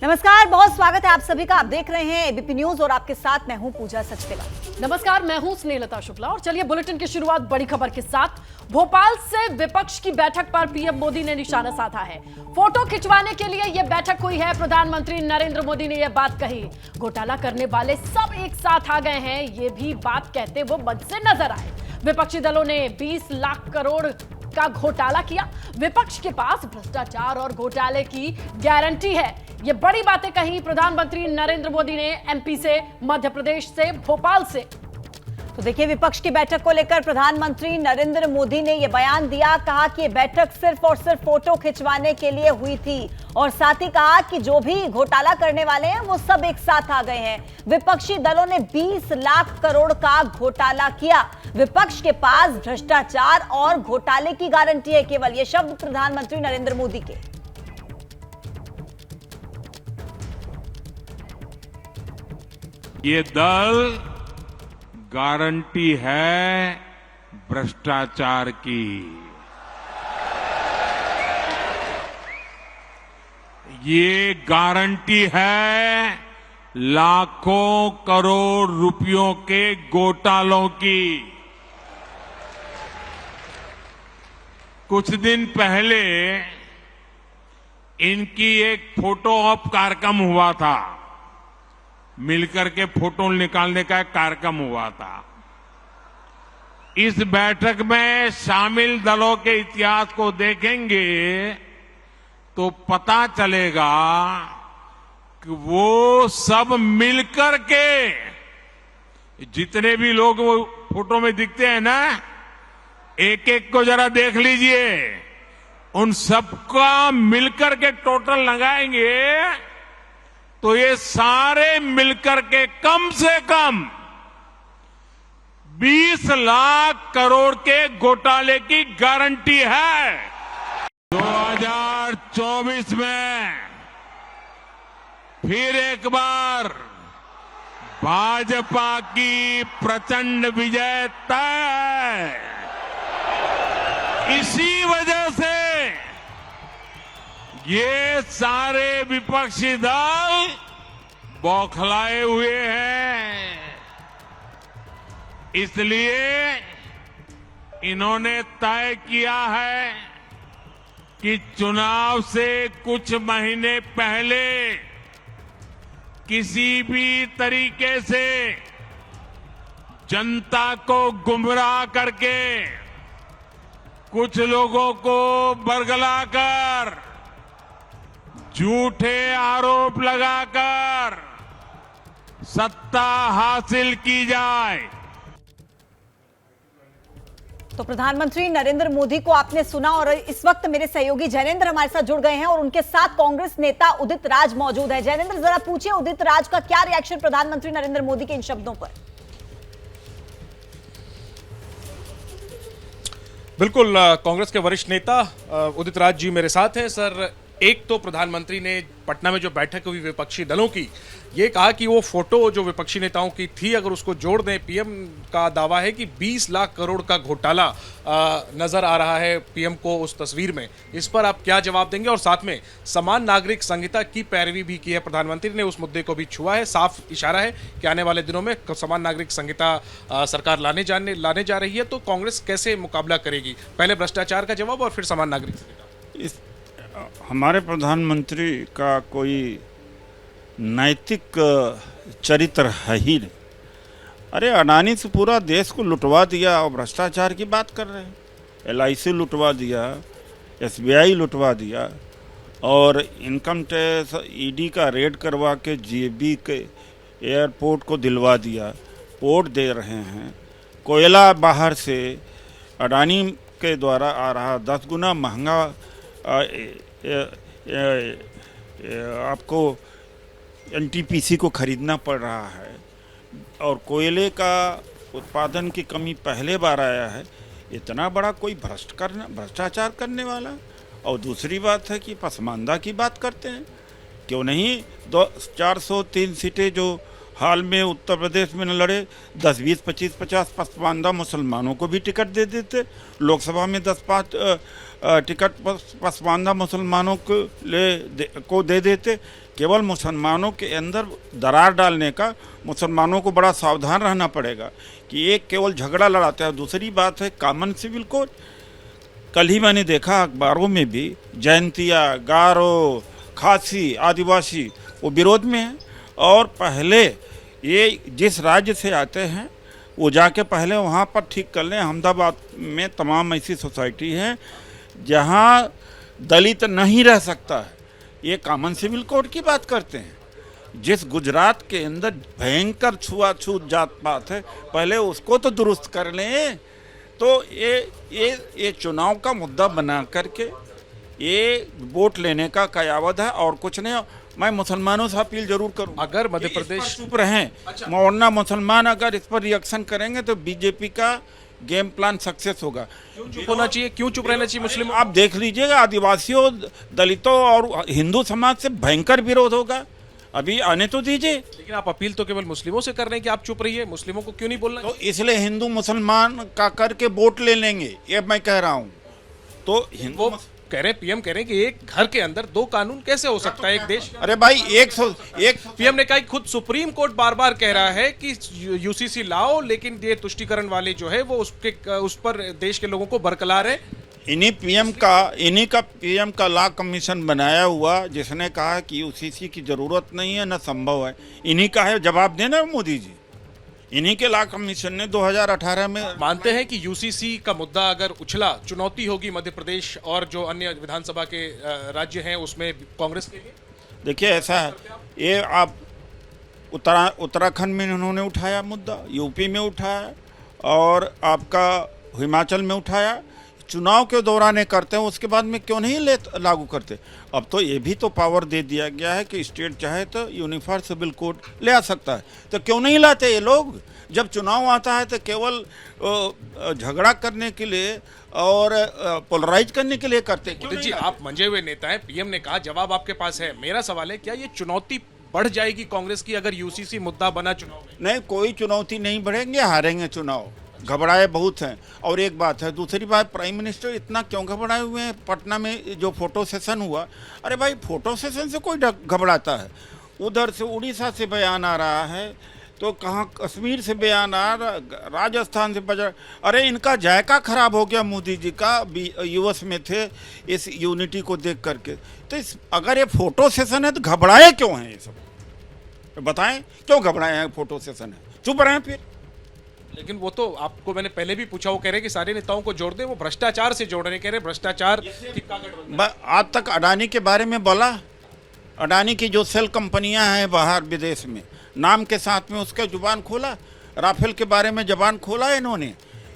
नमस्कार, बहुत स्वागत है आप सभी का। आप देख रहे हैं एबीपी न्यूज और आपके साथ मैं हूं पूजा सचदेवा। नमस्कार, मैं हूं स्नेहलता शुक्ला और चलिए बुलेटिन की शुरुआत बड़ी खबर के साथ। भोपाल से विपक्ष की बैठक पर पीएम मोदी ने निशाना साधा है। फोटो खिंचवाने के लिए यह बैठक हुई है। प्रधानमंत्री नरेंद्र मोदी ने यह बात कही। घोटाला करने वाले सब एक साथ आ गए हैं, ये भी बात कहते वो मंच से नजर आए। विपक्षी दलों ने 20 लाख करोड़ का घोटाला किया। विपक्ष के पास भ्रष्टाचार और घोटाले की गारंटी है। ये बड़ी बातें कही प्रधानमंत्री नरेंद्र मोदी ने एमपी से, मध्य प्रदेश से, भोपाल से। तो देखिए, विपक्ष की बैठक को लेकर प्रधानमंत्री नरेंद्र मोदी ने यह बयान दिया। कहा कि यह बैठक सिर्फ और सिर्फ फोटो खिंचवाने के लिए हुई थी और साथ ही कहा कि जो भी घोटाला करने वाले हैं वो सब एक साथ आ गए हैं। विपक्षी दलों ने 20 लाख करोड़ का घोटाला किया। विपक्ष के पास भ्रष्टाचार और घोटाले की गारंटी है। केवल ये शब्द प्रधानमंत्री नरेंद्र मोदी के। ये दल गारंटी है भ्रष्टाचार की। ये गारंटी है लाखों करोड़ रुपयों के घोटालों की। कुछ दिन पहले इनकी एक फोटो ऑप कार्यक्रम हुआ था। मिलकर के फोटो निकालने का एक कार्यक्रम हुआ था। इस बैठक में शामिल दलों के इतिहास को देखेंगे तो पता चलेगा कि वो सब मिलकर के, जितने भी लोग वो फोटो में दिखते हैं ना, एक एक को जरा देख लीजिए। उन सबका मिलकर के टोटल लगाएंगे तो ये सारे मिलकर के कम से कम 20 लाख करोड़ के घोटाले की गारंटी है। 2024 में फिर एक बार भाजपा की प्रचंड विजय तय है। इसी वजह से ये सारे विपक्षी दल बौखलाए हुए हैं। इसलिए इन्होंने तय किया है कि चुनाव से कुछ महीने पहले किसी भी तरीके से जनता को गुमराह करके, कुछ लोगों को बरगलाकर, झूठे आरोप लगाकर सत्ता हासिल की जाए। तो प्रधानमंत्री नरेंद्र मोदी को आपने सुना और इस वक्त मेरे सहयोगी जैनेंद्र हमारे साथ जुड़ गए हैं और उनके साथ कांग्रेस नेता उदित राज मौजूद है। जैनेंद्र, जरा पूछिए उदित राज का क्या रिएक्शन प्रधानमंत्री नरेंद्र मोदी के इन शब्दों पर। बिल्कुल, कांग्रेस के वरिष्ठ नेता उदित राज जी मेरे साथ हैं। सर, एक तो प्रधानमंत्री ने पटना में जो बैठक हुई विपक्षी दलों की, ये कहा कि वो फोटो जो विपक्षी नेताओं की थी, अगर उसको जोड़ दें, पीएम का दावा है कि 20 लाख करोड़ का घोटाला नजर आ रहा है पीएम को उस तस्वीर में। इस पर आप क्या जवाब देंगे? और साथ में समान नागरिक संहिता की पैरवी भी की है प्रधानमंत्री ने, उस मुद्दे को भी छुआ है। साफ इशारा है कि आने वाले दिनों में समान नागरिक संहिता सरकार लाने जा रही है। तो कांग्रेस कैसे मुकाबला करेगी? पहले भ्रष्टाचार का जवाब और फिर समान नागरिक संहिता। हमारे प्रधानमंत्री का कोई नैतिक चरित्र है ही नहीं। अरे, अडानी से पूरा देश को लुटवा दिया और भ्रष्टाचार की बात कर रहे हैं। LIC लुटवा दिया, SBI लुटवा दिया और इनकम टैक्स ED का रेड करवा के JB के एयरपोर्ट को दिलवा दिया। पोर्ट दे रहे हैं, कोयला बाहर से अडानी के द्वारा आ रहा 10 गुना महंगा आपको NTPC को खरीदना पड़ रहा है और कोयले का उत्पादन की कमी पहले बार आया है। इतना बड़ा कोई भ्रष्टाचार करने वाला। और दूसरी बात है कि पसमानदा की बात करते हैं। क्यों नहीं 403 सीटें जो हाल में उत्तर प्रदेश में न लड़े, 10, 20, 25, 50 पसमानदा मुसलमानों को भी टिकट दे देते। लोकसभा में 10-5 टिकट पसमानदा मुसलमानों को दे देते। केवल मुसलमानों के अंदर दरार डालने का मुसलमानों को बड़ा सावधान रहना पड़ेगा कि एक केवल झगड़ा लड़ाता है। दूसरी बात है कॉमन सिविल कोड। कल ही मैंने देखा अखबारों में भी जयंतिया, गारो, खासी, आदिवासी वो विरोध में हैं। और पहले ये जिस राज्य से आते हैं वो जाके पहले वहाँ पर ठीक कर लें। अहमदाबाद में तमाम ऐसी सोसाइटी हैं जहाँ दलित नहीं रह सकता है। ये कॉमन सिविल कोड की बात करते हैं। जिस गुजरात के अंदर भयंकर छुआछूत जात पात है, पहले उसको तो दुरुस्त कर लें। तो ये चुनाव का मुद्दा बना करके ये वोट लेने का कयावत है और कुछ नहीं। मैं मुसलमानों से अपील जरूर करूँ, अगर मध्य प्रदेश चुप रहें, वरना मुसलमान अगर इस पर रिएक्शन करेंगे तो बीजेपी का गेम प्लान सक्सेस होगा। क्यों चुप होना चाहिए, क्यों चुप रहना चाहिए मुस्लिम? आप देख लीजिएगा, आदिवासियों, दलितों और हिंदू समाज से भयंकर विरोध होगा। अभी आने तो दीजिए। लेकिन आप अपील तो केवल मुस्लिमों से कर रहे हैं कि आप चुप रहिए, मुस्लिमों को क्यों नहीं बोलना? तो इसलिए हिंदू मुसलमान का करके वोट ले लेंगे, ये मैं कह रहा हूँ। तो हिंदू कह रहे, पीएम कह रहे हैं कि एक घर के अंदर दो कानून कैसे हो सकता है एक देश? अरे भाई एक पीएम ने कहा कि खुद सुप्रीम कोर्ट बार बार कह रहा है कि यूसीसी लाओ, लेकिन ये तुष्टिकरण वाले जो है वो उस पर देश के लोगों को बरकरार है। इन्हीं का पीएम का लॉ कमीशन बनाया हुआ जिसने कहा कि यूसीसी की जरूरत नहीं है, न संभव है, इन्हीं का है। जवाब देना मोदी जी। इन्हीं के लॉ कमीशन ने 2018 में। मानते हैं कि यूसीसी का मुद्दा अगर उछला, चुनौती होगी मध्य प्रदेश और जो अन्य विधानसभा के राज्य हैं उसमें कांग्रेस के लिए? देखिए ऐसा है, ये आप उत्तराखंड में उन्होंने उठाया मुद्दा, यूपी में उठाया और आपका हिमाचल में उठाया। चुनाव के दौरान करते हैं, उसके बाद में क्यों नहीं लागू करते? अब तो ये भी तो पावर दे दिया गया है कि स्टेट चाहे तो यूनिफॉर्म सिविल कोड ले आ सकता है, तो क्यों नहीं लाते ये लोग? जब चुनाव आता है तो केवल झगड़ा करने के लिए और पोलराइज करने के लिए करते हैं। जी, आप मंजे हुए नेता हैं, पीएम ने कहा, जवाब आपके पास है। मेरा सवाल है, क्या ये चुनौती बढ़ जाएगी कांग्रेस की अगर यूसीसी मुद्दा बना चुनाव में? नहीं, कोई चुनौती नहीं बढ़ेंगे, हारेंगे चुनाव। घबराए बहुत हैं। और एक बात है, दूसरी बात, प्राइम मिनिस्टर इतना क्यों घबराए हुए हैं? पटना में जो फोटो सेशन हुआ, अरे भाई फोटो सेशन से कोई घबराता है? उधर से उड़ीसा से बयान आ रहा है, तो कहाँ कश्मीर से बयान आ रहा, राजस्थान से बजा। अरे इनका जायका खराब हो गया मोदी जी का। यूएस में थे इस यूनिटी को देख करके। तो अगर ये फोटो सेशन है तो घबराए क्यों हैं ये सब? बताएं क्यों घबराए हैं? फोटो सेशन है, चुप रहें फिर। लेकिन वो तो आपको मैंने पहले भी पूछा, वो कह रहे कि सारे नेताओं को जोड़ दे, वो भ्रष्टाचार से जोड़ रहे, कह रहे भ्रष्टाचार। आज तक अडानी के बारे में बोला? अडानी की जो सेल कंपनियां हैं बाहर विदेश में, नाम के साथ में उसका जुबान खोला? राफेल के बारे में जुबान खोला इन्होंने?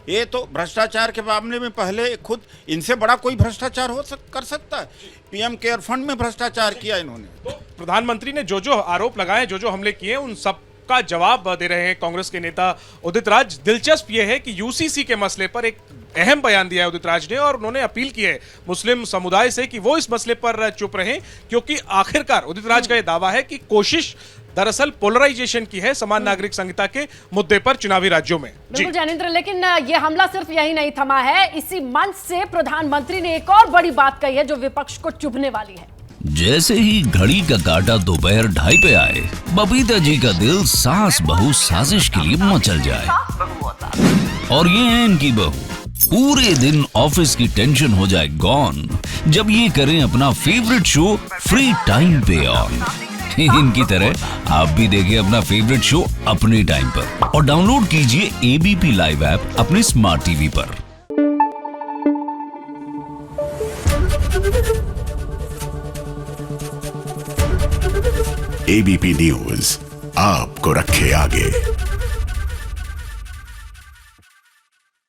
ये तो भ्रष्टाचार के मामले में पहले खुद, इनसे बड़ा कोई भ्रष्टाचार कर सकता है? पीएम केयर फंड में भ्रष्टाचार किया इन्होंने। तो प्रधानमंत्री ने जो आरोप लगाए, जो हमले किए, उन सब का जवाब दे रहे हैं कांग्रेस के नेता उदित राज। दिलचस्प यह है कि यूसीसी के मसले पर एक अहम बयान दिया है उदित राज ने, और उन्होंने अपील की है मुस्लिम समुदाय से कि वो इस मसले पर चुप रहें, क्योंकि आखिरकार उदित राज का यह दावा है कि कोशिश दरअसल पोलराइजेशन की है समान नागरिक संहिता के मुद्दे पर चुनावी राज्यों में। बिल्कुल ज्ञानेंद्र, लेकिन ये हमला सिर्फ यही नहीं थमा है। इसी मंच से प्रधानमंत्री ने एक और बड़ी बात कही है जो विपक्ष को चुभने वाली है। जैसे ही घड़ी का काटा दोपहर 2:30 पे आए, बबीता जी का दिल सास बहू साजिश के लिए मचल जाए। और ये है इनकी बहू, पूरे दिन ऑफिस की टेंशन हो जाए गॉन जब ये करें अपना फेवरेट शो फ्री टाइम पे ऑन। इनकी तरह आप भी देखें अपना फेवरेट शो अपने टाइम पर और डाउनलोड कीजिए एबीपी लाइव ऐप अपने स्मार्ट टीवी पर। एबीपी न्यूज आपको रखे आगे।